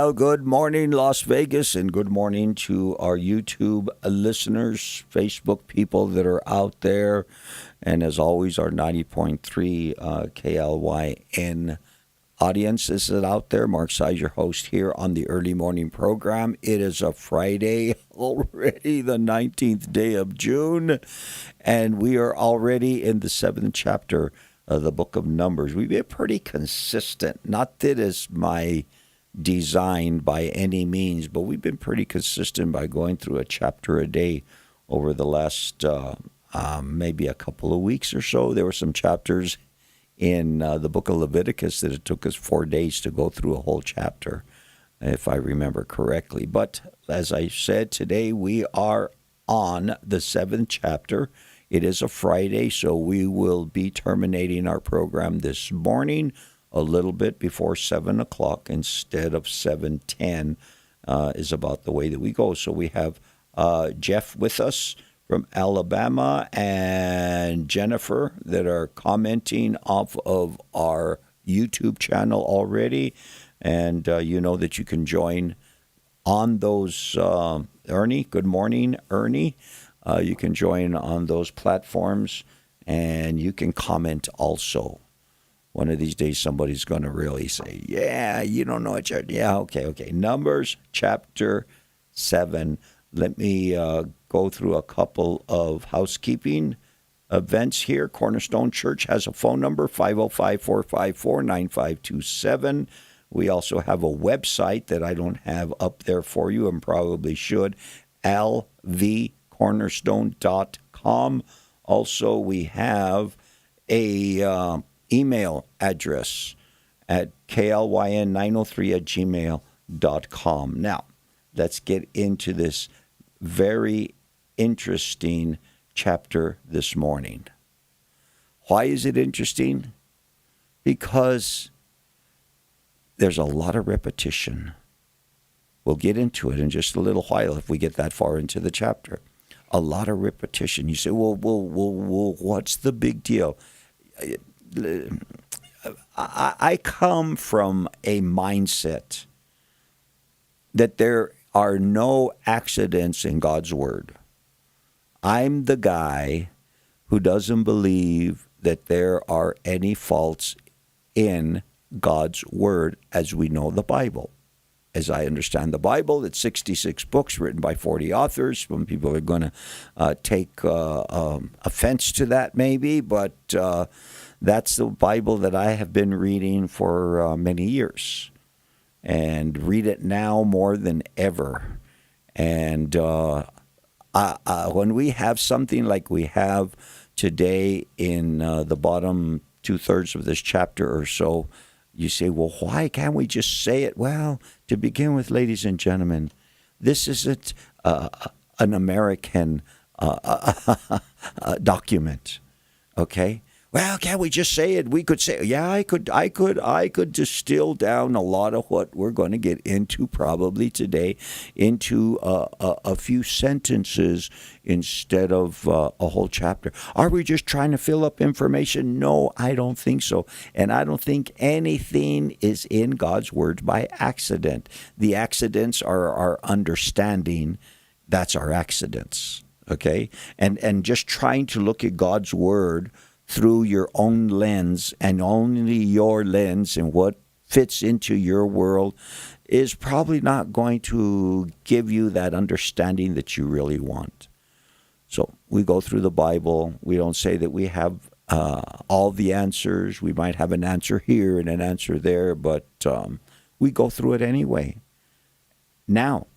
Well, good morning, Las Vegas, and good morning to our YouTube listeners, Facebook people that are out there, and as always, our 90.3 KLYN audience is out there. Mark Size, your host here on the early morning program. It is a Friday, already the 19th day of June, and we are already in the 7th chapter of the book of Numbers. We've been pretty consistent. Not that it's my design by any means, but we've been pretty consistent by going through a chapter a day over the last maybe a couple of weeks or so. There were some chapters in the book of Leviticus that it took us 4 days to go through a whole chapter, if I remember correctly. But as I said, today we are on the 7th chapter. It is a Friday, so we will be terminating our program this morning a little bit before 7 o'clock instead of 7:10 is about the way that we go. So we have Jeff with us from Alabama and Jennifer that are commenting off of our YouTube channel already. And you know that you can join on those. Ernie, good morning, Ernie. You can join on those platforms and you can comment also. One of these days, somebody's going to really say, yeah, you don't know what you're... Yeah, okay. Numbers chapter 7. Let me go through a couple of housekeeping events here. Cornerstone Church has a phone number, 505-454-9527. We also have a website that I don't have up there for you and probably should, lvcornerstone.com. Also, we have a... email address at klyn903@gmail.com. Now, let's get into this very interesting chapter this morning. Why is it interesting? Because there's a lot of repetition. We'll get into it in just a little while if we get that far into the chapter. A lot of repetition. You say, well, what's the big deal? I come from a mindset that there are no accidents in God's word. I'm the guy who doesn't believe that there are any faults in God's word as we know the Bible. As I understand the Bible, it's 66 books written by 40 authors. Some people are going to take offense to that maybe, but that's the Bible that I have been reading for many years and read it now more than ever. And when we have something like we have today in the bottom two-thirds of this chapter or so, you say, well, why can't we just say it? Well, to begin with, ladies and gentlemen, this isn't an American document, okay? Well, can't we just say it? We could say, yeah, I could distill down a lot of what we're going to get into probably today into a few sentences instead of a whole chapter. Are we just trying to fill up information? No, I don't think so. And I don't think anything is in God's word by accident. The accidents are our understanding. That's our accidents, okay? And just trying to look at God's word through your own lens and only your lens and what fits into your world is probably not going to give you that understanding that you really want. So we go through the Bible. We don't say that we have all the answers. We might have an answer here and an answer there, but we go through it anyway. Now,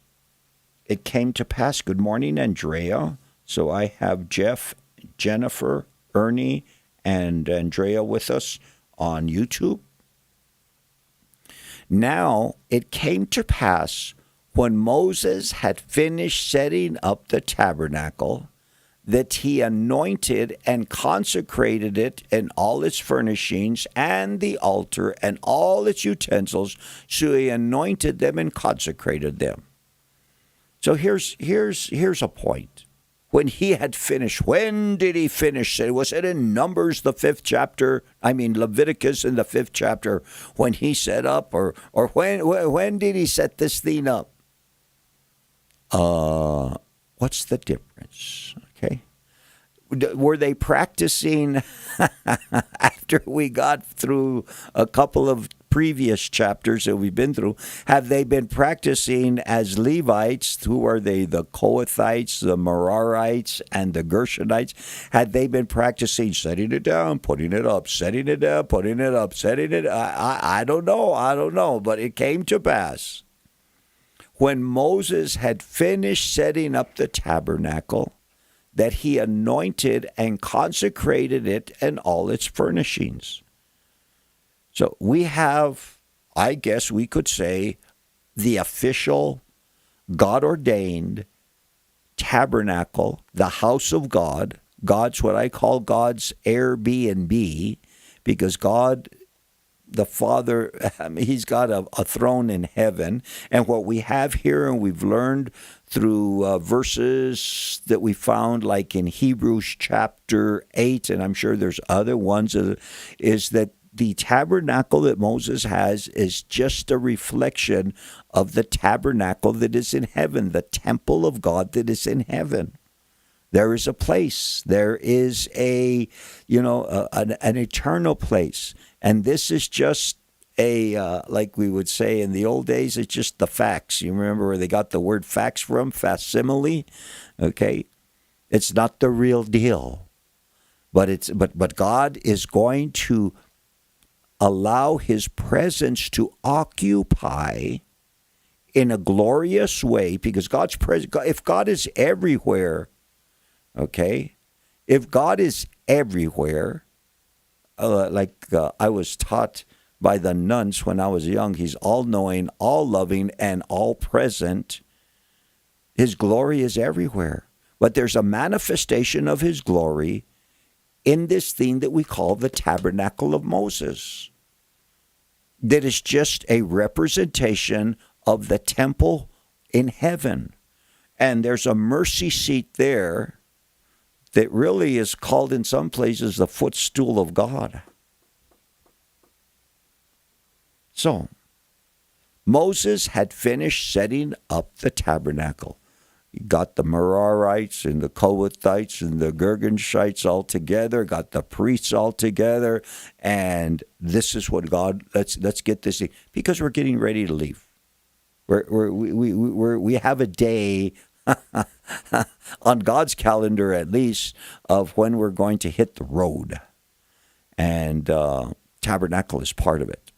it came to pass. Good morning, Andrea. So I have Jeff, Jennifer, Ernie, and Andrea with us on YouTube. Now it came to pass when Moses had finished setting up the tabernacle that he anointed and consecrated it and all its furnishings and the altar and all its utensils. So he anointed them and consecrated them. So here's a point when he had finished. When did he finish? Was it in Numbers, the 5th chapter? I mean, Leviticus in the 5th chapter, when he set up, or when did he set this thing up? What's the difference? Okay. Were they practicing after we got through a couple of previous chapters that we've been through? Have they been practicing as Levites? Who are they? The Kohathites, the Merarites, and the Gershonites? Had they been practicing setting it down, putting it up, setting it down, putting it up, setting it? I don't know. I don't know. But it came to pass when Moses had finished setting up the tabernacle, that he anointed and consecrated it and all its furnishings. So we have, I guess we could say, the official, God-ordained tabernacle, the house of God. God's what I call God's Airbnb, because God, the Father, he's got a throne in heaven. And what we have here, and we've learned through verses that we found, like in Hebrews chapter 8, and I'm sure there's other ones, is that the tabernacle that Moses has is just a reflection of the tabernacle that is in heaven, the temple of God that is in heaven. There is a place. There is an eternal place. And this is just like we would say in the old days, it's just the facts. You remember where they got the word facts from? Facsimile? Okay. It's not the real deal. But God is going to allow his presence to occupy in a glorious way, because God's presence, if God is everywhere, okay, if God is everywhere, I was taught by the nuns when I was young, he's all-knowing, all-loving, and all-present. His glory is everywhere. But there's a manifestation of his glory in this thing that we call the tabernacle of Moses, that is just a representation of the temple in heaven. And there's a mercy seat there that really is called in some places the footstool of God. So, Moses had finished setting up the tabernacle. He got the Merarites and the Kohathites and the Gershonites all together, got the priests all together, and this is what God, let's get this thing, because we're getting ready to leave. We have a day on God's calendar, at least, of when we're going to hit the road, and tabernacle is part of it.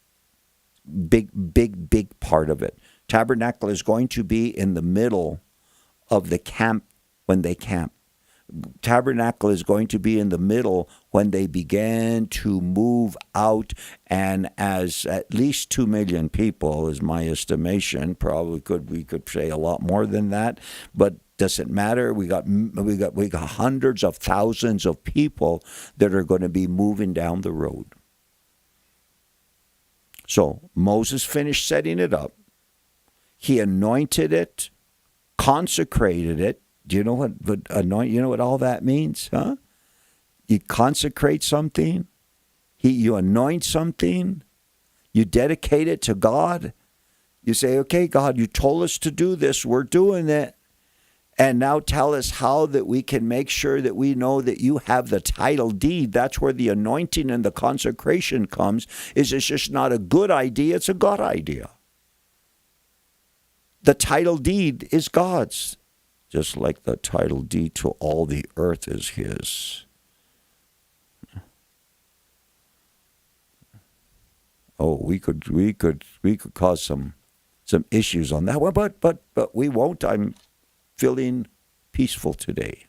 Big part of it. Tabernacle is going to be in the middle of the camp when they camp. Tabernacle is going to be in the middle when they began to move out, and as at least 2 million people is my estimation. Probably we could say a lot more than that, but doesn't matter. We got hundreds of thousands of people that are going to be moving down the road. So Moses finished setting it up. He anointed it, consecrated it. Do you know what anoint? You know what all that means, huh? You consecrate something, you anoint something, you dedicate it to God. You say, okay, God, you told us to do this, we're doing it. And now tell us how that we can make sure that we know that you have the title deed. That's where the anointing and the consecration comes. It's just not a good idea, it's a God idea. The title deed is God's, just like the title deed to all the earth is his. Oh, we could cause some issues on that one, but we won't. I'm feeling peaceful today.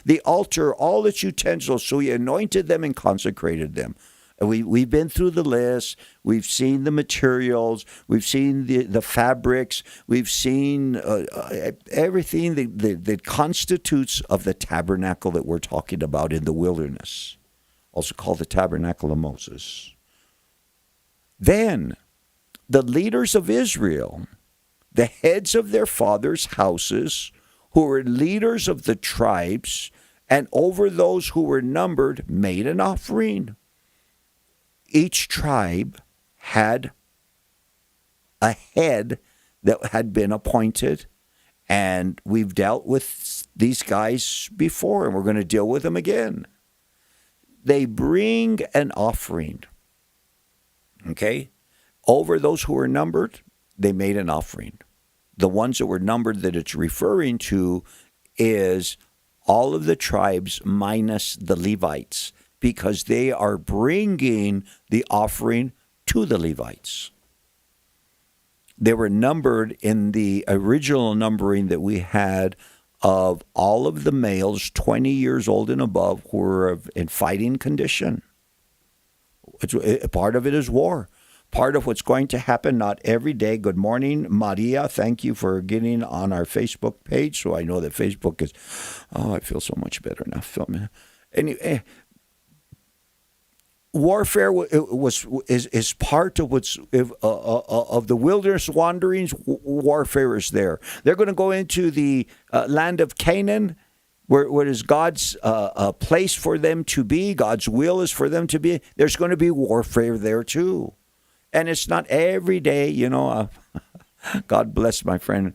The altar, all its utensils, so he anointed them and consecrated them. We've been through the list. We've seen the materials. We've seen the fabrics. We've seen everything that constitutes of the tabernacle that we're talking about in the wilderness, also called the tabernacle of Moses. Then the leaders of Israel, the heads of their fathers' houses, who were leaders of the tribes, and over those who were numbered made an offering. Each tribe had a head that had been appointed, and we've dealt with these guys before, and we're going to deal with them again. They bring an offering, okay? Over those who were numbered, they made an offering. The ones that were numbered that it's referring to is all of the tribes minus the Levites, because they are bringing the offering to the Levites. They were numbered in the original numbering that we had of all of the males 20 years old and above who were in fighting condition. Part of it is war. Part of what's going to happen, not every day. Good morning, Maria. Thank you for getting on our Facebook page. So I know that Facebook is, I feel so much better now. Anyway, warfare is part of what's of the wilderness wanderings. Warfare is there. They're going to go into the land of Canaan, where is God's place for them to be. God's will is for them to be. There's going to be warfare there too. And it's not every day, God bless my friend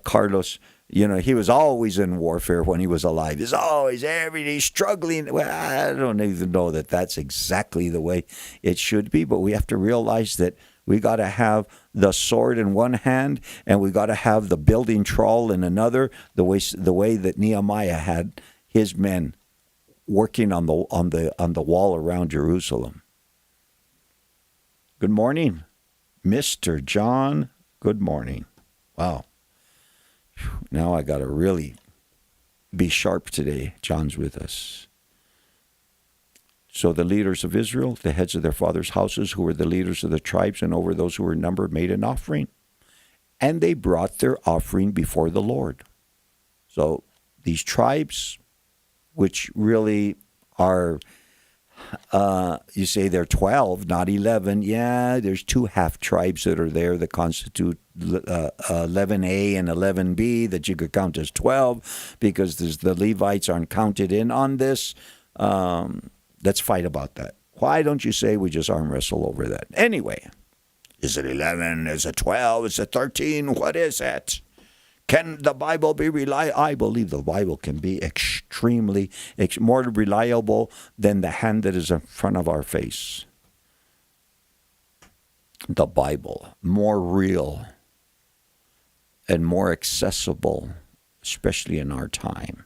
Carlos. He was always in warfare when he was alive. He's always every day struggling. Well, I don't even know that that's exactly the way it should be, but we have to realize that we got to have the sword in one hand and we got to have the building trawl in another. The way that Nehemiah had his men working on the wall around Jerusalem. Good morning, Mr. John. Good morning. Wow. Now I got to really be sharp today. John's with us. So the leaders of Israel, the heads of their fathers' houses, who were the leaders of the tribes, and over those who were numbered, made an offering. And they brought their offering before the Lord. So these tribes, which really are... you say they're 12, not 11. Yeah, there's 2 half tribes that are there that constitute 11A and 11B that you could count as 12 because the Levites aren't counted in on this. Let's fight about that. Why don't you say we just arm wrestle over that? Anyway, is it 11? Is it 12? Is it 13? What is it? Can the Bible be reliable? I believe the Bible can be extremely more reliable than the hand that is in front of our face. The Bible, more real and more accessible, especially in our time.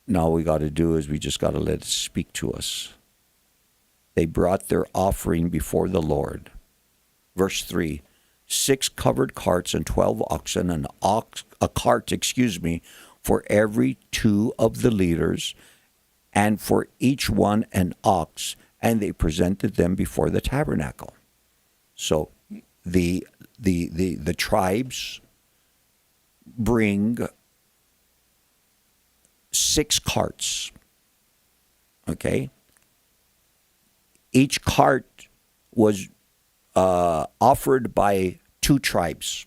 Now all we got to do is we just got to let it speak to us. They brought their offering before the Lord. Verse 3. 6 covered carts and 12 oxen, a cart, for every 2 of the leaders, and for each one an ox, and they presented them before the tabernacle. So the tribes bring 6 carts. Okay? Each cart was offered by 2 tribes.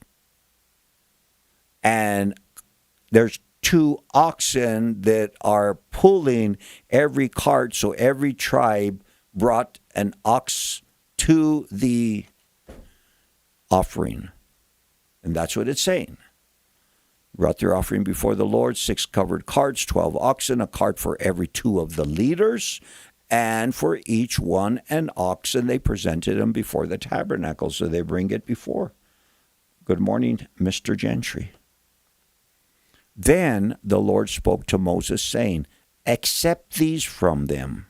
And there's 2 oxen that are pulling every cart, so every tribe brought an ox to the offering. And that's what it's saying. Brought their offering before the Lord, 6 covered carts, 12 oxen, a cart for every 2 of the leaders, and for each one an ox, and they presented him before the tabernacle, so they bring it before. Good morning, Mr. Gentry. Then the Lord spoke to Moses, saying, accept these from them.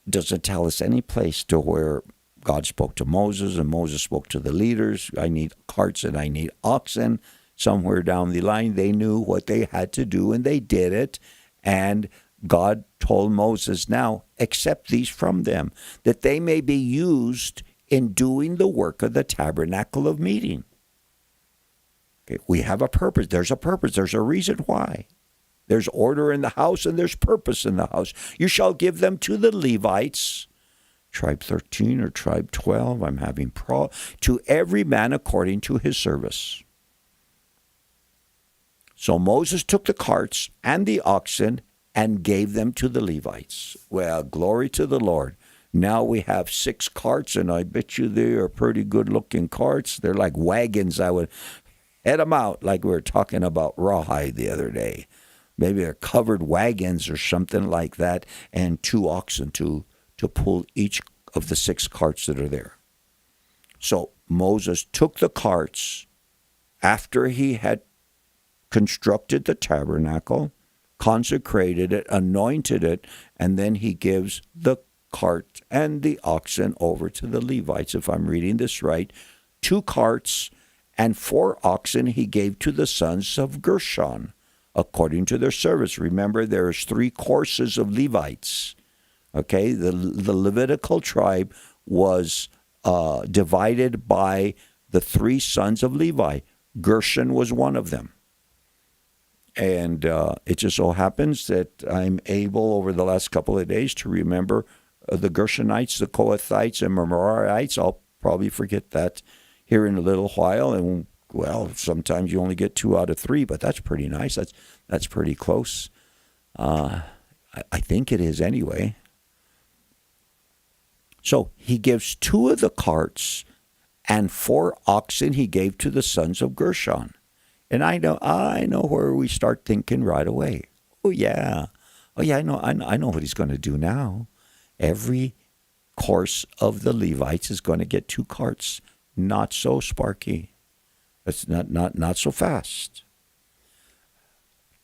Doesn't tell us any place to where God spoke to Moses, and Moses spoke to the leaders. I need carts and I need oxen. Somewhere down the line, they knew what they had to do, and they did it, and God told Moses, now accept these from them, that they may be used in doing the work of the tabernacle of meeting. Okay, we have a purpose. There's a purpose. There's a reason why. There's order in the house and there's purpose in the house. You shall give them to the Levites, tribe 13 or tribe 12, I'm having to every man according to his service. So Moses took the carts and the oxen and gave them to the Levites. Well, glory to the Lord. Now we have 6 carts, and I bet you they are pretty good-looking carts. They're like wagons. I would head them out like we were talking about rawhide the other day. Maybe they're covered wagons or something like that, and 2 oxen to pull each of the 6 carts that are there. So Moses took the carts after he had constructed the tabernacle, consecrated it, anointed it, and then he gives the cart and the oxen over to the Levites, if I'm reading this right. 2 carts and 4 oxen he gave to the sons of Gershon, according to their service. Remember, there's 3 courses of Levites. Okay, the Levitical tribe was divided by the 3 sons of Levi. Gershon was one of them. And it just so happens that I'm able over the last couple of days to remember the Gershonites, the Kohathites, and Merarites. I'll probably forget that here in a little while. And, well, sometimes you only get 2 out of 3, but that's pretty nice. That's pretty close. I think it is anyway. So he gives 2 of the carts and 4 oxen he gave to the sons of Gershon. And I know where we start thinking right away. Oh yeah, I know what he's going to do now. Every course of the Levites is going to get 2 carts. Not so, Sparky. That's not so fast.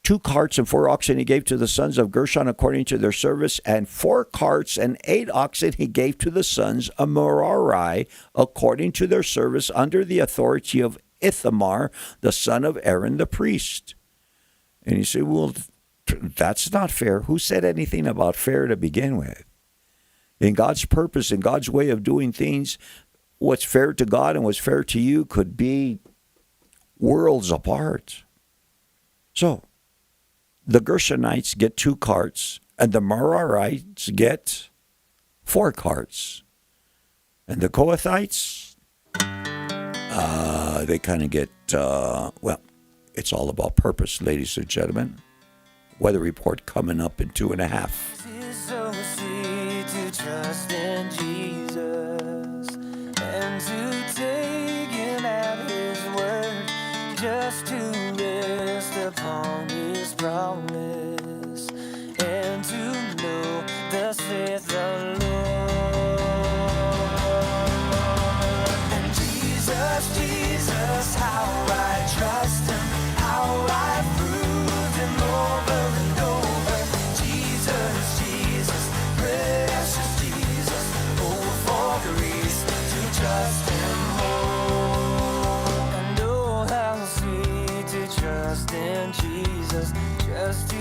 2 carts and 4 oxen he gave to the sons of Gershon according to their service, and 4 carts and 8 oxen he gave to the sons of Merari according to their service under the authority of Ithamar, the son of Aaron the priest. And you say, well, that's not fair. Who said anything about fair to begin with? In God's purpose, in God's way of doing things, what's fair to God and what's fair to you could be worlds apart. So, the Gershonites get 2 carts, and the Merarites get 4 carts. And the Kohathites, they kind of get, well, it's all about purpose, ladies and gentlemen. Weather report coming up in 2.5. It's so sweet to trust in Jesus and to take him at his word, just to rest upon his promise and to know thus saith the Lord. And Jesus, how I trust him, how I proved him over and over. Jesus, precious Jesus, oh, for grace to trust him more. And oh, how sweet to trust in Jesus, just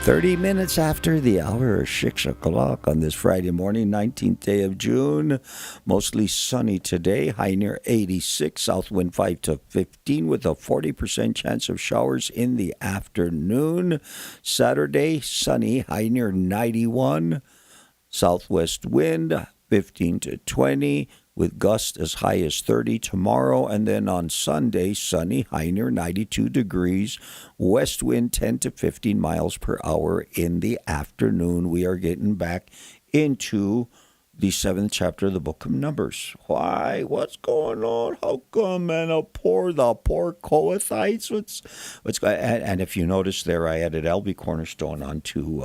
30 minutes after the hour of 6 o'clock on this Friday morning, 19th day of June. Mostly sunny today, high near 86, south wind 5 to 15 with a 40% chance of showers in the afternoon. Saturday, sunny, high near 91, southwest wind 15 to 20 with gusts as high as 30 tomorrow. And then on Sunday, sunny, high near 92 degrees, west wind 10 to 15 miles per hour in the afternoon. We are getting back into the 7th chapter of the book of Numbers. Why? What's going on? How come? And the poor Kohathites? What's going? And if you notice there, I added LB Cornerstone onto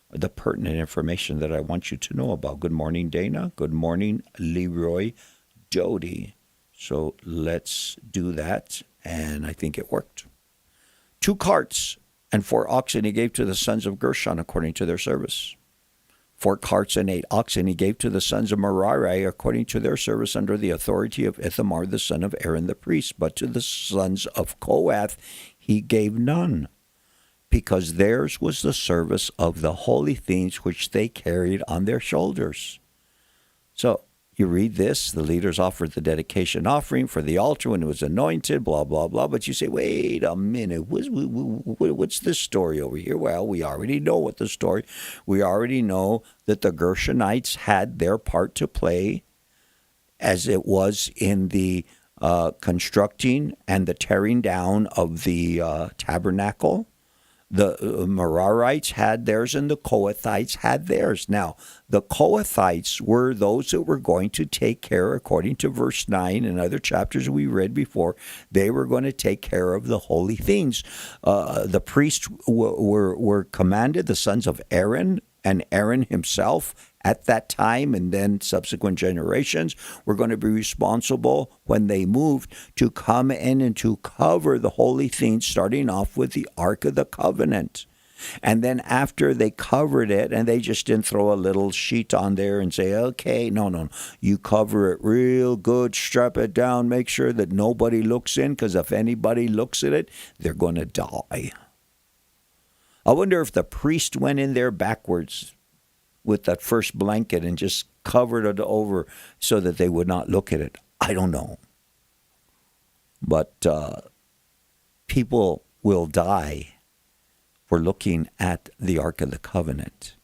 the pertinent information that I want you to know about. Good morning, Dana. Good morning, Leroy Doty. So let's do that, and I think it worked. 2 carts and 4 oxen he gave to the sons of Gershon according to their service. 4 carts and 8 oxen he gave to the sons of Merari according to their service under the authority of Ithamar the son of Aaron the priest. But to the sons of Kohath he gave none, because theirs was the service of the holy things which they carried on their shoulders. So you read this, the leaders offered the dedication offering for the altar when it was anointed, blah, blah, blah. But you say, wait a minute, what's this story over here? Well, we already know what the story. We already know that the Gershonites had their part to play as it was in the constructing and the tearing down of the tabernacle. The Merarites had theirs and the Kohathites had theirs. Now, the Kohathites were those that were going to take care, according to verse 9 and other chapters we read before, they were going to take care of the holy things. The priests were commanded, the sons of Aaron and Aaron himself at that time, and then subsequent generations were going to be responsible when they moved to come in and to cover the holy things, starting off with the Ark of the Covenant. And then after they covered it, and they just didn't throw a little sheet on there and say, okay, no. You cover it real good, strap it down, make sure that nobody looks in, because if anybody looks at it, they're going to die. I wonder if the priest went in there backwards with that first blanket and just covered it over so that they would not look at it. I don't know. But people will die for looking at the Ark of the Covenant.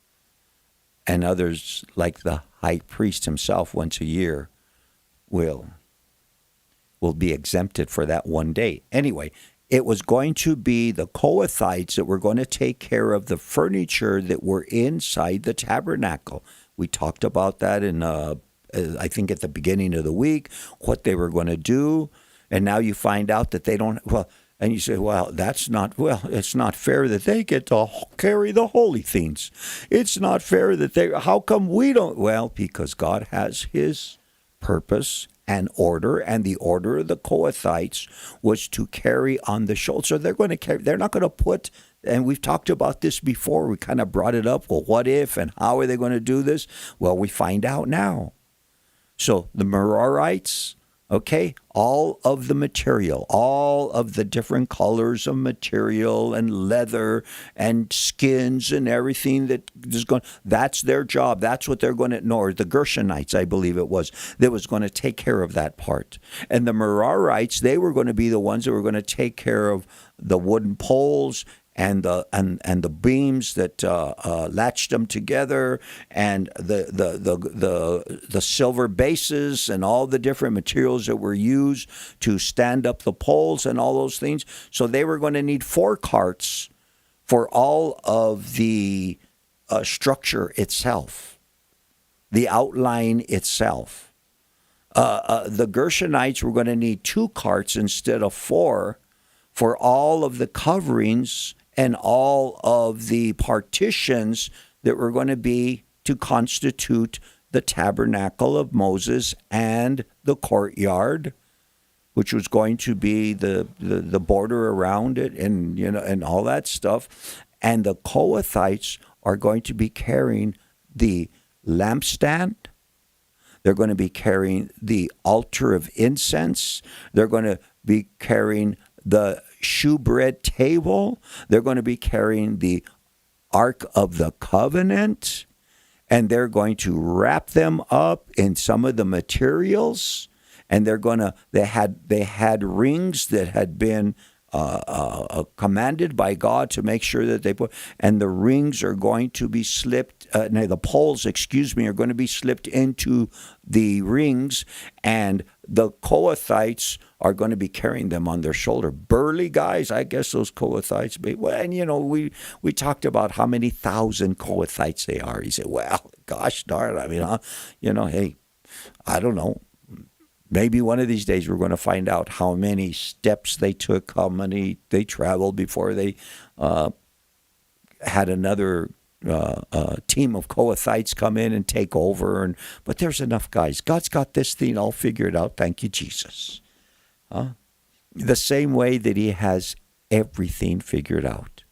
And others, like the high priest himself once a year, will be exempted for that one day. Anyway, it was going to be the Kohathites that were going to take care of the furniture that were inside the tabernacle. We talked about that in, I think, at the beginning of the week, what they were going to do. And now you find out that they don't, and you say, it's not fair that they get to carry the holy things. It's not fair that how come we don't? Well, because God has his purpose and order, and the order of the Kohathites was to carry on the shoulder. So they're going to carry. They're not going to put. And we've talked about this before. We kind of brought it up. Well, what if and how are they going to do this? Well, we find out now. So the Merarites, okay, all of the material, all of the different colors of material and leather and skins and everything that is going, that's their job. That's what they're going to ignore. The Gershonites, I believe it was, that was going to take care of that part. And the Merarites, they were going to be the ones that were going to take care of the wooden poles and the beams that latched them together, and the silver bases and all the different materials that were used to stand up the poles and all those things. So they were going to need 4 carts for all of the structure itself, the outline itself. The Gershonites were going to need 2 carts instead of 4 for all of the coverings and all of the partitions that were going to be to constitute the tabernacle of Moses and the courtyard, which was going to be the border around it and all that stuff. And the Kohathites are going to be carrying the lampstand. They're going to be carrying the altar of incense. They're going to be carrying the shewbread table. They're going to be carrying the Ark of the Covenant, and they're going to wrap them up in some of the materials, and they had rings that had been commanded by God to make sure that they put, and the rings are going to be slipped, the poles, are going to be slipped into the rings, and the Kohathites are going to be carrying them on their shoulder. Burly guys, I guess those Kohathites. Well, and we talked about how many thousand Kohathites they are. He said, well, gosh darn, hey, I don't know. Maybe one of these days we're going to find out how many steps they took, how many they traveled before they had another team of Kohathites come in and take over. But there's enough guys. God's got this thing all figured out. Thank you, Jesus. The same way that he has everything figured out.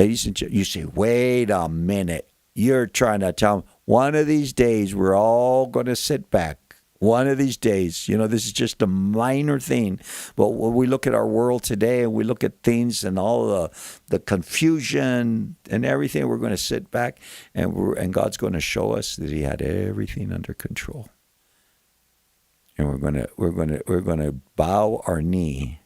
Ladies and gentlemen, you say, wait a minute. You're trying to tell me one of these days we're all going to sit back. One of these days, this is just a minor thing. But when we look at our world today and we look at things and all the confusion and everything, we're going to sit back and God's going to show us that he had everything under control. And we're going to bow our knee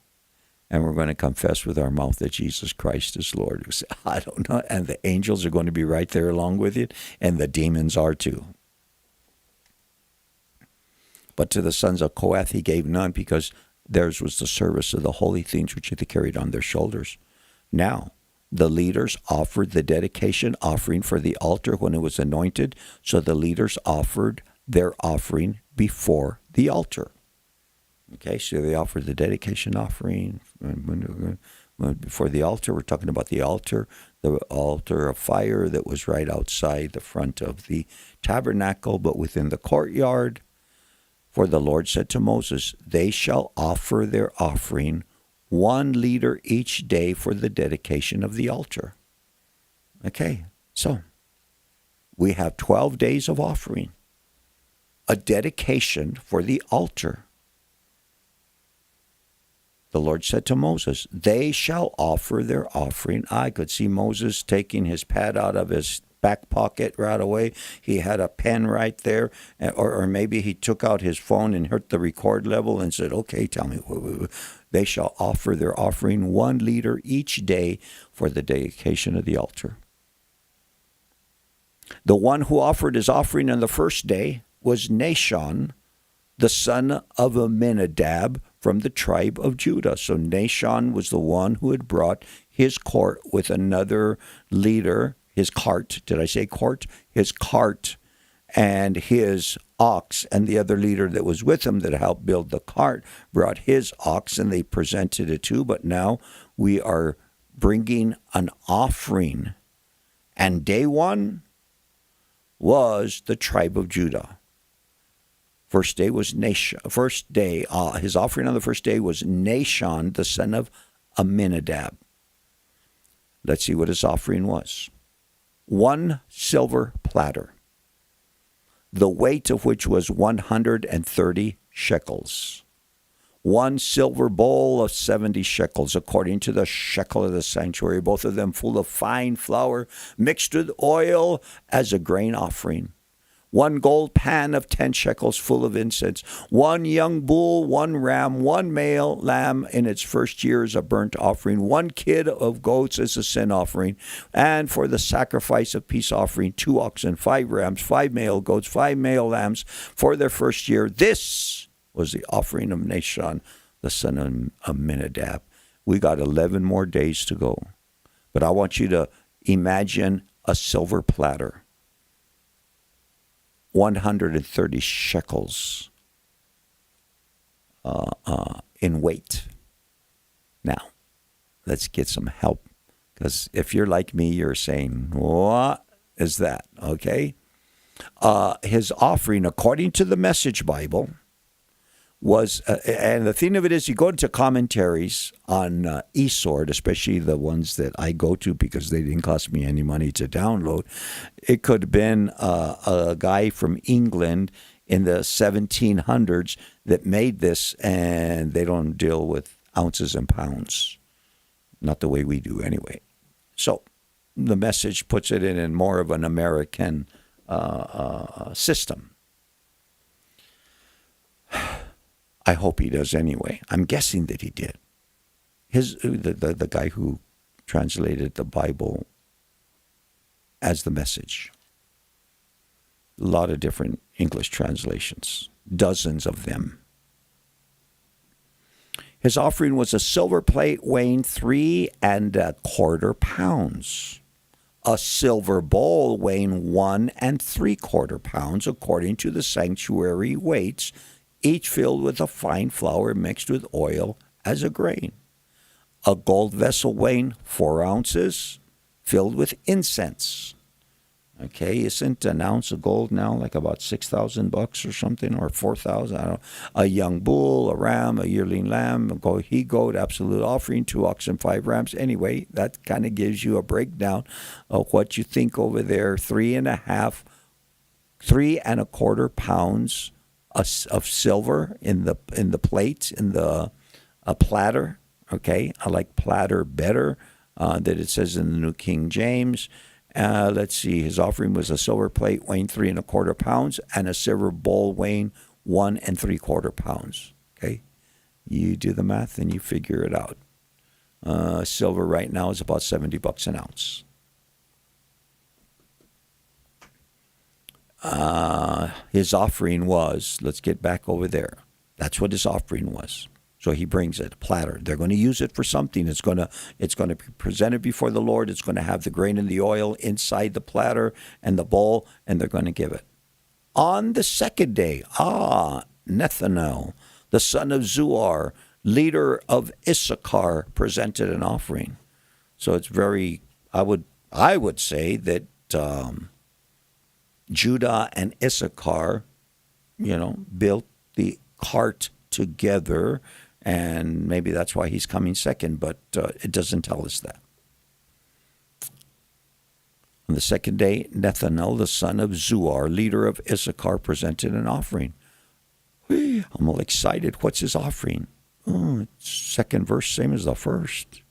and we're going to confess with our mouth that Jesus Christ is Lord. We say, I don't know. And the angels are going to be right there along with you, and the demons are too. But to the sons of Kohath he gave none, because theirs was the service of the holy things which they carried on their shoulders. Now, the leaders offered the dedication offering for the altar when it was anointed, so the leaders offered their offering before the altar. Okay, so they offered the dedication offering before the altar. We're talking about the altar of fire that was right outside the front of the tabernacle, but within the courtyard. For the Lord said to Moses, they shall offer their offering 1 liter each day for the dedication of the altar. Okay, so we have 12 days of offering, a dedication for the altar. The Lord said to Moses, they shall offer their offering. I could see Moses taking his pad out of his back pocket right away. He had a pen right there, or maybe he took out his phone and hit the record level and said, okay, tell me. They shall offer their offering 1 liter each day for the dedication of the altar. The one who offered his offering on the first day was Nahshon, the son of Amminadab, from the tribe of Judah. So Nahshon was the one who had brought his cart with another leader, his cart, did I say court? His cart and his ox, and the other leader that was with him that helped build the cart brought his ox, and they presented it too. But now we are bringing an offering. And day 1 was the tribe of Judah. First day was Nahshon. His offering on the first day was Nahshon, the son of Amminadab. Let's see what his offering was. 1 silver platter, the weight of which was 130 shekels. 1 silver bowl of 70 shekels, according to the shekel of the sanctuary, both of them full of fine flour, mixed with oil as a grain offering. 1 gold pan of 10 shekels full of incense, 1 young bull, 1 ram, 1 male lamb in its first year as a burnt offering, 1 kid of goats as a sin offering, and for the sacrifice of peace offering, 2 oxen, 5 rams, 5 male goats, 5 male lambs for their first year. This was the offering of Nahshon, the son of Amminadab. We got 11 more days to go. But I want you to imagine a silver platter. 130 shekels in weight. Now, let's get some help. Because if you're like me, you're saying, what is that? Okay? His offering, according to the Message Bible, was, and the thing of it is, you go into commentaries on eSword, especially the ones that I go to because they didn't cost me any money to download. It could have been a guy from England in the 1700s that made this, and they don't deal with ounces and pounds. Not the way we do anyway. So the Message puts it in more of an American system. I hope he does anyway. I'm guessing that he did. The guy who translated the Bible as the Message. A lot of different English translations, dozens of them. His offering was a silver plate weighing 3 1/4 pounds, a silver bowl weighing 1 3/4 pounds, according to the sanctuary weights, each filled with a fine flour mixed with oil as a grain. A gold vessel weighing 4 ounces, filled with incense. Okay, isn't an ounce of gold now like about $6,000 or something, or 4,000? I don't know. A young bull, a ram, a yearling lamb, a he-goat, absolute offering, 2 oxen, 5 rams. Anyway, that kind of gives you a breakdown of what you think over there. 3 1/4 pounds of silver in the plate, in the platter. Okay, I like platter better that it says in the New King James. Let's see, his offering was a silver plate weighing 3 1/4 pounds and a silver bowl weighing 1 3/4 pounds. Okay, you do the math and you figure it out. Silver right now is about $70 an ounce. His offering was, let's get back over there. That's what his offering was. So he brings it, a platter. They're going to use it for something. It's going to be presented before the Lord. It's going to have the grain and the oil inside the platter and the bowl, and they're going to give it. On the second day, Nethanel, the son of Zuar, leader of Issachar, presented an offering. So it's very, I would say that Judah and Issachar, built the cart together. And maybe that's why he's coming second, but it doesn't tell us that. On the second day, Nethanel, the son of Zuar, leader of Issachar, presented an offering. I'm all excited. What's his offering? Second verse, same as the first.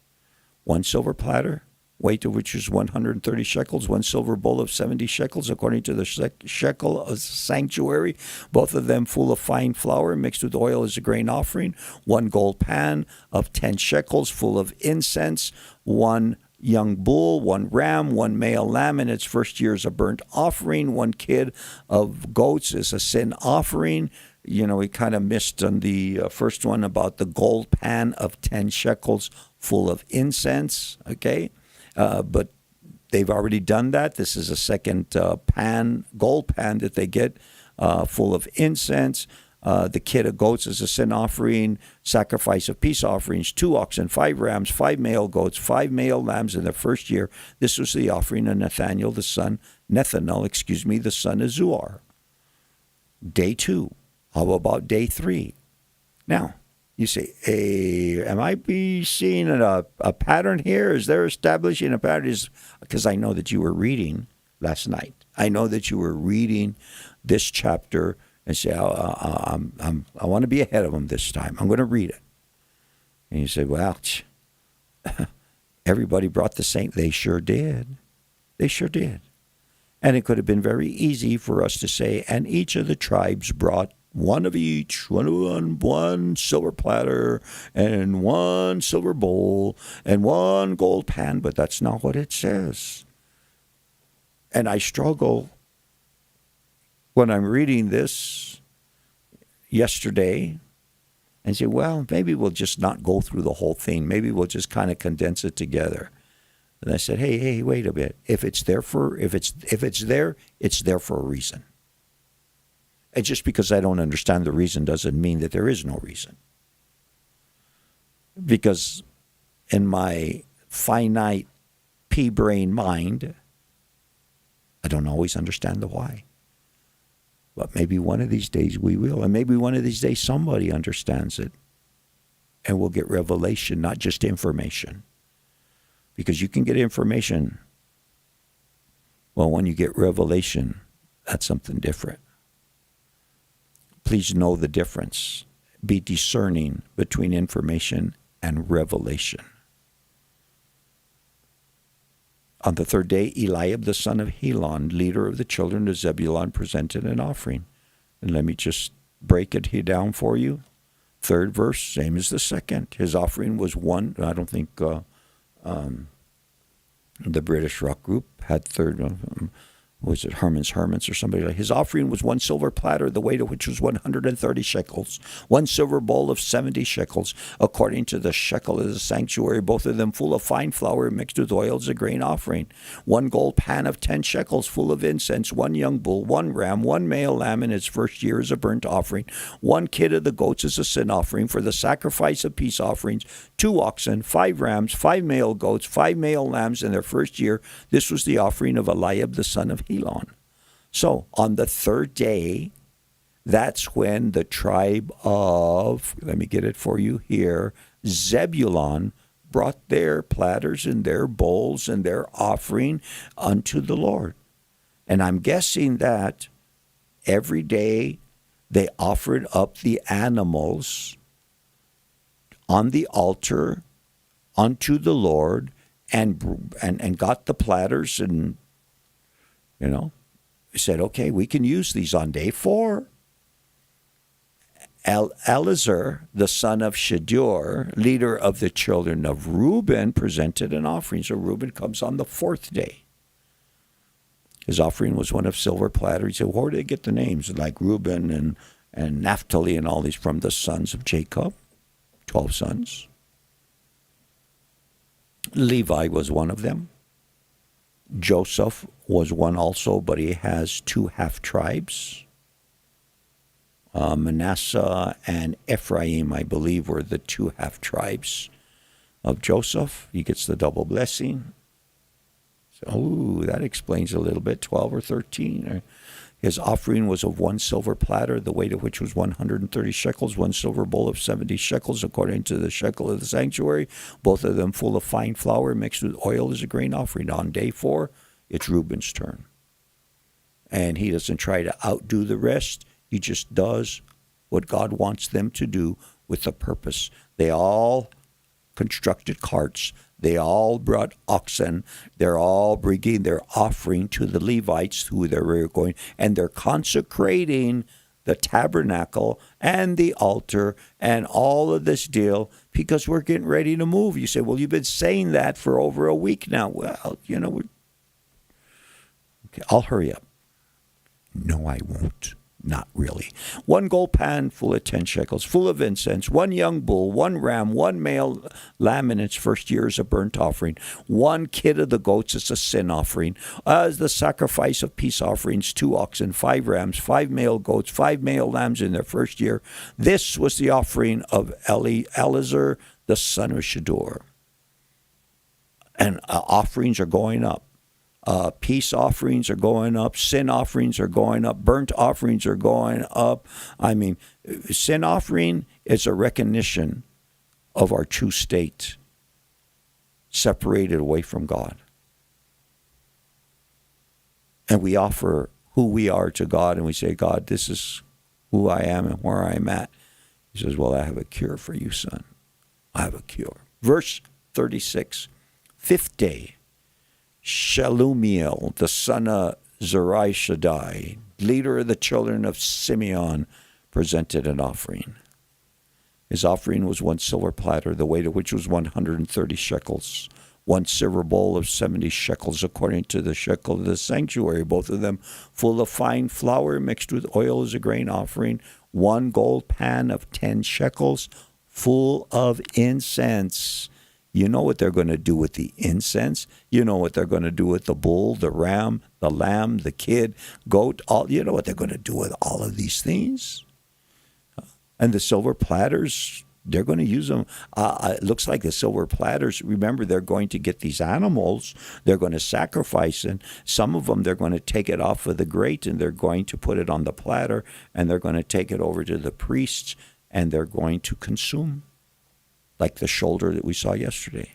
1 silver platter, weight of which is 130 shekels, 1 silver bowl of 70 shekels, according to the shekel of the sanctuary, both of them full of fine flour mixed with oil as a grain offering, 1 gold pan of 10 shekels full of incense, 1 young bull, 1 ram, 1 male lamb in its first year as a burnt offering, 1 kid of goats as a sin offering. We kind of missed on the first one about the gold pan of 10 shekels full of incense, okay? But they've already done that. This is a second gold pan that they get full of incense. The kid of goats is a sin offering, sacrifice of peace offerings, 2 oxen, 5 rams, 5 male goats, 5 male lambs in the first year. This was the offering of Nethanel, the son of Zuar. Day 2. How about day 3? Now, you say, hey, am I seeing a pattern here? Is there establishing a pattern? Because I know that you were reading last night. I know that you were reading this chapter and say, I want to be ahead of them this time. I'm going to read it. And you say, well, everybody brought the same. They sure did. They sure did. And it could have been very easy for us to say, and each of the tribes brought one of each, one silver platter, and 1 silver bowl, and 1 gold pan, but that's not what it says. And I struggle when I'm reading this yesterday and say, well, maybe we'll just not go through the whole thing. Maybe we'll just kind of condense it together. And I said, hey, wait a bit. If it's there, it's there for a reason. And just because I don't understand the reason doesn't mean that there is no reason. Because in my finite pea-brain mind, I don't always understand the why. But maybe one of these days we will. And maybe one of these days somebody understands it. And we'll get revelation, not just information. Because you can get information. Well, when you get revelation, that's something different. Please know the difference. Be discerning between information and revelation. On the third day, Eliab the son of Helon, leader of the children of Zebulun, presented an offering. And let me just break it here down for you. Third verse, same as the second. His offering was one. I don't think the British rock group had third. Was it Herman's Hermits or somebody like? His offering was 1 silver platter, the weight of which was 130 shekels, 1 silver bowl of 70 shekels, according to the shekel of the sanctuary, both of them full of fine flour mixed with oil as a grain offering, 1 gold pan of 10 shekels full of incense, 1 young bull, 1 ram, 1 male lamb in its first year as a burnt offering, 1 kid of the goats as a sin offering for the sacrifice of peace offerings, 2 oxen, 5 rams, 5 male goats, 5 male lambs in their first year. This was the offering of Eliab the son of Helon. So on the third day, that's when the tribe of, let me get it for you here, Zebulun brought their platters and their bowls and their offering unto the Lord. And I'm guessing that every day they offered up the animals on the altar unto the Lord and got the platters and, said, okay, we can use these on day 4. Elazar, the son of Shadur, leader of the children of Reuben, presented an offering. So Reuben comes on the 4th day. His offering was one of silver platter. He said, where did they get the names? Like Reuben and Naphtali and all these from the sons of Jacob, 12 sons. Levi was one of them. Joseph was one also, but he has 2 half-tribes. Manasseh and Ephraim, I believe, were the 2 half-tribes of Joseph. He gets the double blessing. So, that explains a little bit, 12 or 13. His offering was of 1 silver platter, the weight of which was 130 shekels, 1 silver bowl of 70 shekels, according to the shekel of the sanctuary, both of them full of fine flour mixed with oil as a grain offering. On day 4, it's Reuben's turn. And he doesn't try to outdo the rest. He just does what God wants them to do with a purpose. They all constructed carts. They all brought oxen. They're all bringing their offering to the Levites who they were going, and they're consecrating the tabernacle and the altar and all of this deal because we're getting ready to move. You say, well, you've been saying that for over a week now. Well, okay, I'll hurry up. No, I won't. Not really. 1 gold pan full of 10 shekels, full of incense, 1 young bull, 1 ram, 1 male lamb in its first year as a burnt offering, 1 kid of the goats as a sin offering, as the sacrifice of peace offerings, 2 oxen, 5 rams, 5 male goats, 5 male lambs in their first year. This was the offering of Elazar, the son of Shadur. And offerings are going up. Peace offerings are going up. Sin offerings are going up. Burnt offerings are going up. I mean, sin offering is a recognition of our true state, separated away from God. And we offer who we are to God, and we say, God, this is who I am and where I'm at. He says, well, I have a cure for you, son. I have a cure. Verse 36, 5th day. Shalumiel, the son of Zurishaddai, leader of the children of Simeon, presented an offering. His offering was 1 silver platter, the weight of which was 130 shekels, 1 silver bowl of 70 shekels, according to the shekel of the sanctuary, both of them full of fine flour mixed with oil as a grain offering, 1 gold pan of 10 shekels, full of incense. You know what they're going to do with the incense. You know what they're going to do with the bull, the ram, the lamb, the kid, goat. You know what they're going to do with all of these things. And the silver platters, they're going to use them. It looks like the silver platters, remember, they're going to get these animals. They're going to sacrifice, and some of them, they're going to take it off of the grate, and they're going to put it on the platter, and they're going to take it over to the priests, and they're going to consume. Like the shoulder that we saw yesterday.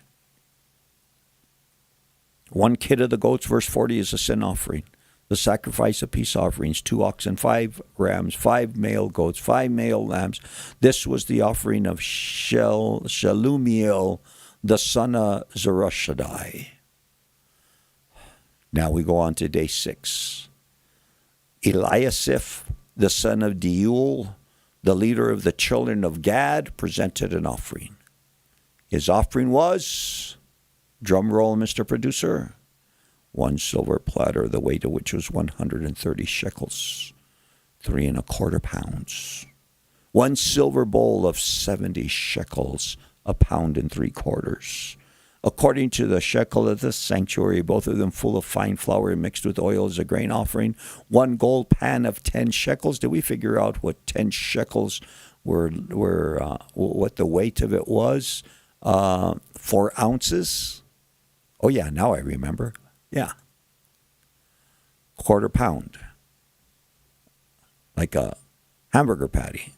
1 kid of the goats, verse 40, is a sin offering. The sacrifice of peace offerings, 2 oxen, 5 rams, 5 male goats, 5 male lambs. This was the offering of Shalumiel, the son of Zurishaddai. Now we go on to day 6. Eliasaph, the son of Deuel, the leader of the children of Gad, presented an offering. His offering was, drum roll, Mr. Producer, 1 silver platter, the weight of which was 130 shekels, 3¼ pounds. 1 silver bowl of 70 shekels, 1.75 pounds. According to the shekel of the sanctuary, both of them full of fine flour mixed with oil as a grain offering. 1 gold pan of 10 shekels. Did we figure out what 10 shekels were what the weight of it was? 4 ounces. Oh, yeah, now I remember. Yeah. 1/4 pound. Like a hamburger patty.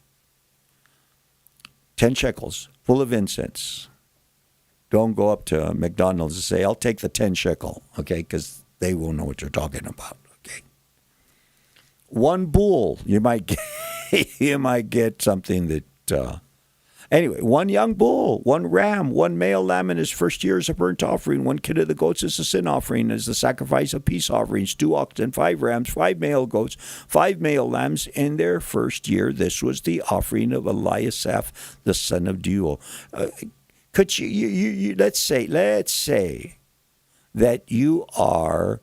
10 shekels, full of incense. Don't go up to McDonald's and say, I'll take the 10 shekel, okay, because they won't know what you're talking about, okay. 1 bull, you might get something that, anyway, 1 young bull, 1 ram, 1 male lamb in his first year as a burnt offering, 1 kid of the goats as a sin offering, as the sacrifice of peace offerings, 2 oxen, 5 rams, 5 male goats, 5 male lambs in their first year. This was the offering of Eliasaph, the son of Deuel. Could you let's say that you are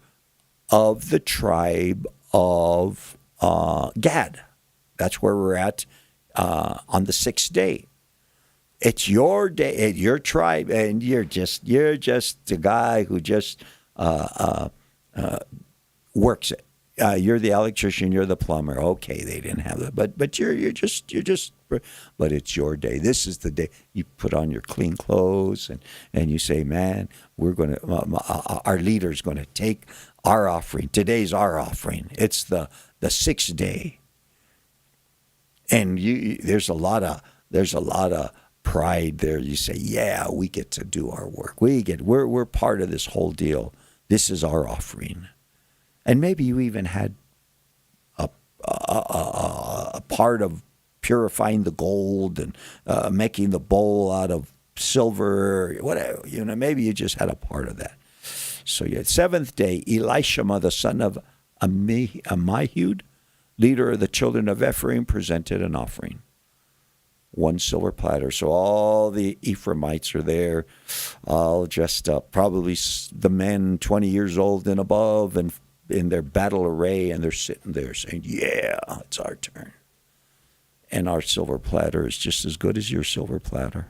of the tribe of Gad. That's where we're at on the 6th day. It's your day, your tribe, and you're just the guy who just works it. You're the electrician, you're the plumber. Okay, they didn't have that, but you're just. But it's your day. This is the day you put on your clean clothes and you say, man, we're going to. Our leader's going to take our offering. Today's our offering. It's the 6th day, and there's a lot of pride there. You say, yeah, we get to do our work. We're part of this whole deal. This is our offering. And maybe you even had a part of purifying the gold and making the bowl out of silver, whatever. Maybe you just had a part of that. So yeah, 7th day, Elishama, the son of Ammihud, leader of the children of Ephraim, presented an offering. 1 silver platter. So all the Ephraimites are there, all dressed up, probably the men 20 years old and above, and in their battle array, and they're sitting there saying, yeah, it's our turn. And our silver platter is just as good as your silver platter.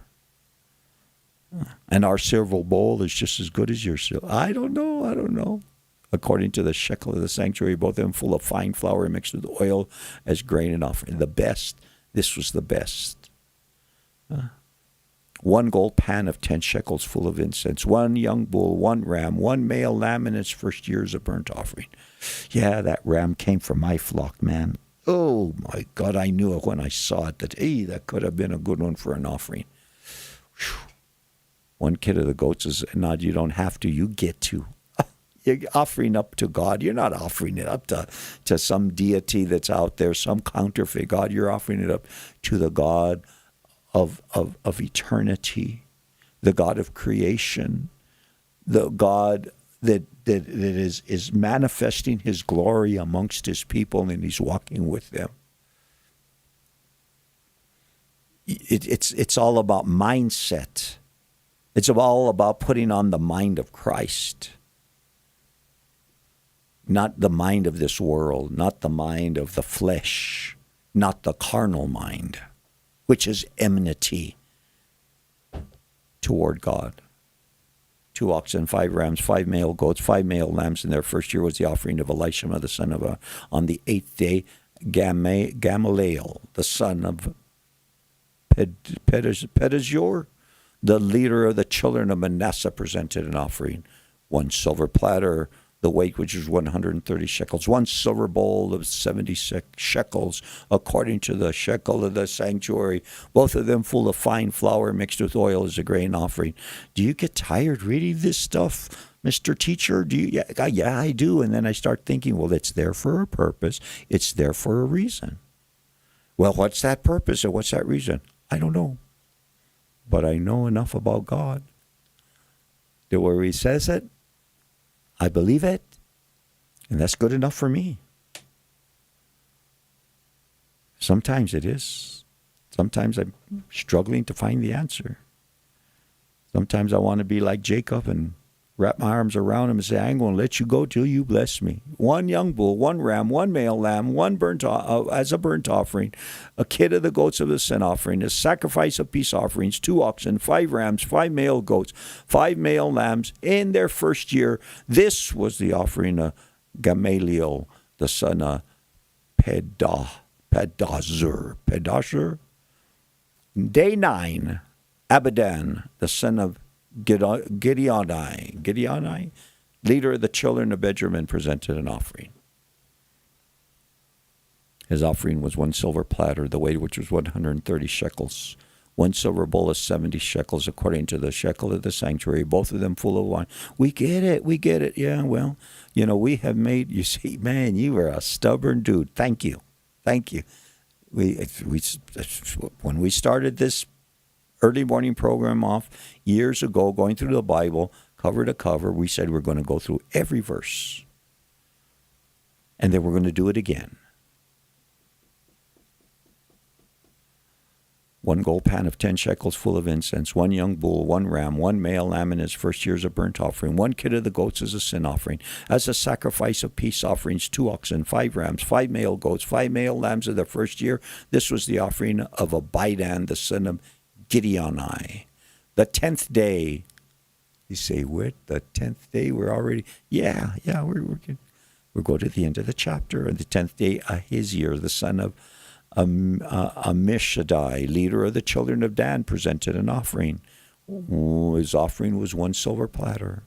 And our silver bowl is just as good as your silver. I don't know. According to the shekel of the sanctuary, both of them full of fine flour mixed with oil as grain and offering. The best. This was the best. 1 gold pan of 10 shekels full of incense, 1 young bull, 1 ram, 1 male lamb in its first year as a burnt offering. Yeah, that ram came from my flock, man. Oh, my God, I knew it when I saw it that, hey, that could have been a good one for an offering. Whew. 1 kid of the goats is not, you don't have to, you get to. You're offering up to God. You're not offering it up to some deity that's out there, some counterfeit God. You're offering it up to the God of eternity, the God of creation, the God that is manifesting his glory amongst his people, and he's walking with them. It's all about mindset. It's all about putting on the mind of Christ. Not the mind of this world, not the mind of the flesh, not the carnal mind, which is enmity toward God. 2 oxen, 5 rams, 5 male goats, 5 male lambs in their first year was the offering of Elishama, the son of on the 8th day, Gamaliel, the son of Pedazur, the leader of the children of Manasseh, presented an offering. 1 silver platter, the weight which is 130 shekels, 1 silver bowl of 76 shekels, according to the shekel of the sanctuary, both of them full of fine flour mixed with oil as a grain offering. Do you get tired reading this stuff, Mr. Teacher? Do you? Yeah, I do. And then I start thinking, well, it's there for a purpose. It's there for a reason. Well, what's that purpose and what's that reason? I don't know. But I know enough about God that where he says it, I believe it, And that's good enough for me. Sometimes it is. Sometimes I'm struggling to find the answer. Sometimes I want to be like Jacob and wrap my arms around him and say, I ain't going to let you go till you bless me. One young bull, one ram, one male lamb, one as a burnt offering, a kid of the goats of the sin offering, a sacrifice of peace offerings, 2 oxen, 5 rams, 5 male goats, 5 male lambs in their first year. This was the offering of Gamaliel, the son of Pedazur. Day 9, Abidan, the son of Gideoni, leader of the children of Benjamin, presented an offering. His offering was 1 silver platter, the weight of which was 130 shekels. 1 silver bowl of 70 shekels, according to the shekel of the sanctuary, both of them full of wine. We get it. Yeah, well, we have made, you see, man, you were a stubborn dude. Thank you. When we started this early morning program off years ago, going through the Bible, cover to cover, we said we're going to go through every verse. And then we're going to do it again. 1 gold pan of 10 shekels full of incense, 1 young bull, 1 ram, 1 male lamb in his first year as a burnt offering, 1 kid of the goats as a sin offering, as a sacrifice of peace offerings, 2 oxen, 5 rams, 5 male goats, 5 male lambs of the first year. This was the offering of Abidan, the son of Gideoni. The 10th day. You say, what? The 10th day? We're already, we're good. We'll go to the end of the chapter. On the 10th day, Ahizir, the son of Ammishaddai, leader of the children of Dan, presented an offering. His offering was 1 silver platter,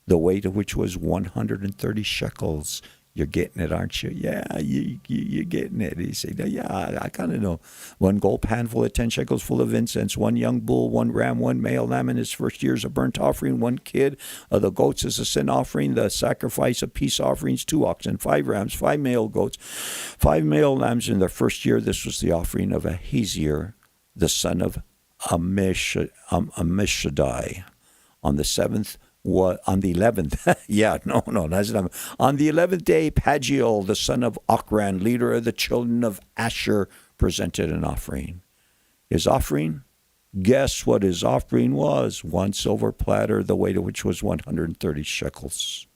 the weight of which was 130 shekels. You're getting it, aren't you? Yeah, you're getting it. You say, yeah, I kind of know. 1 gold pan full of 10 shekels full of incense, 1 young bull, 1 ram, 1 male lamb in his first year as a burnt offering, 1 kid of the goats as a sin offering, the sacrifice of peace offerings, 2 oxen, 5 rams, 5 male goats, 5 male lambs in their first year. This was the offering of Ahizir, the son of Ammishaddai. On the 11th, on the 11th day, Pagiel, the son of Ochran, leader of the children of Asher, presented an offering. His offering, guess what his offering was? 1 silver platter, the weight of which was 130 shekels.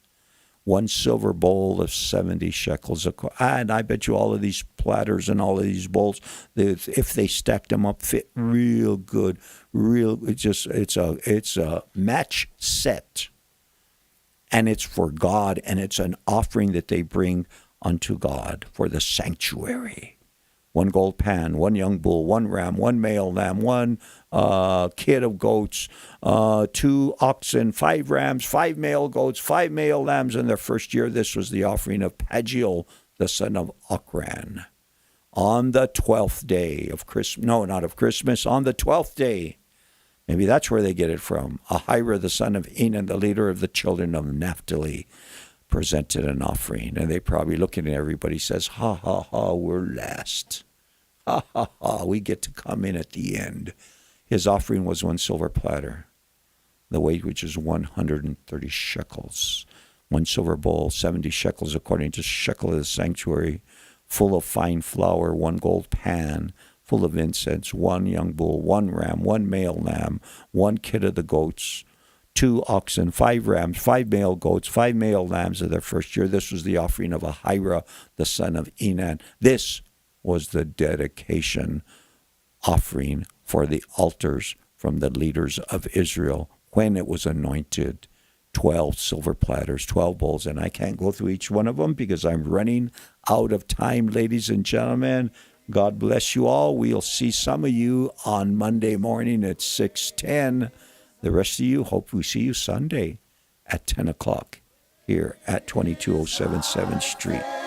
1 silver bowl of 70 shekels. And I bet you all of these platters and all of these bowls, if they stacked them up, fit real good. It's a match set. And it's for God, and it's an offering that they bring unto God for the sanctuary. 1 gold pan, 1 young bull, 1 ram, 1 male lamb, 1 kid of goats, 2 oxen, 5 rams, 5 male goats, 5 male lambs in their first year. This was the offering of Pagiel, the son of Ochran. On the 12th day of Christmas, no, not of Christmas, on the 12th day, maybe that's where they get it from, Ahira, the son of Enan, the leader of the children of Naphtali, presented an offering. And they probably looking at everybody, says, ha, ha, ha, we're last. Ha, ha, ha, we get to come in at the end. His offering was 1 silver platter, the weight which is 130 shekels. 1 silver bowl, 70 shekels according to shekel of the sanctuary, full of fine flour, 1 gold pan, full of incense, 1 young bull, 1 ram, 1 male lamb, 1 kid of the goats, 2 oxen, 5 rams, 5 male goats, 5 male lambs of their first year. This was the offering of Ahira, the son of Enan. This was the dedication offering for the altars from the leaders of Israel when it was anointed. 12 silver platters, 12 bowls, and I can't go through each one of them because I'm running out of time, ladies and gentlemen. God bless you all. We'll see some of you on Monday morning at 6:10. The rest of you, hope we see you Sunday at 10 o'clock here at 2207 7th Street.